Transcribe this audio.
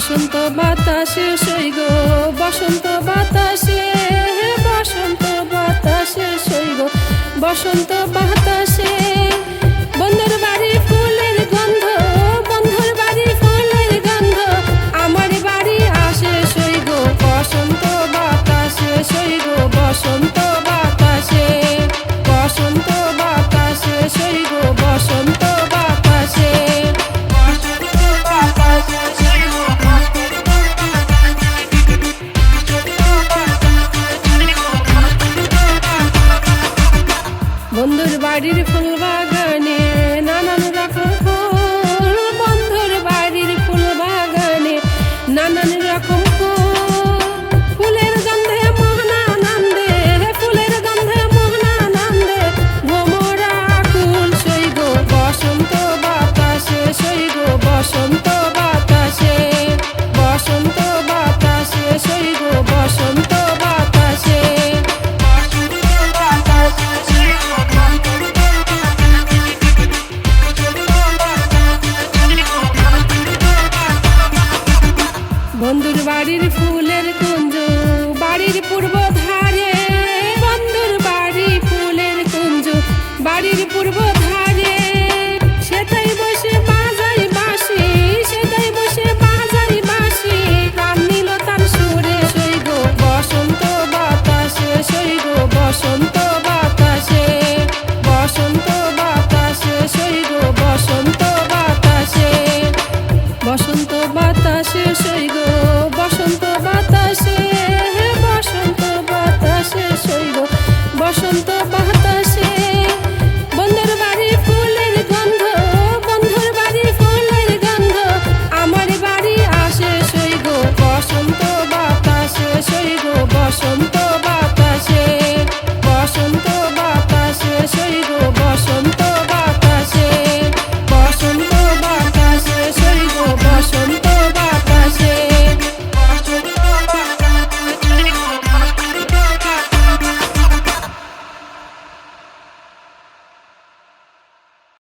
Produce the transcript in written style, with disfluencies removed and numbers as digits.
বসন্ত বাতাসে সইগ বসন্ত বাতাসে বসন্ত বাতাসে সইগ বসন্ত বাতাসে বন্ধুর বাড়ি ফুলের গন্ধ বন্ধুর বাড়ি ফুলের গন্ধ আমার বাড়ি আসে সইগ বসন্ত বাতাসে সইগ বসন্ত বাতাসে বসন্ত বাতাসে সইগ বসন্ত বাতাসে বন্ধুর বাড়ির ফুল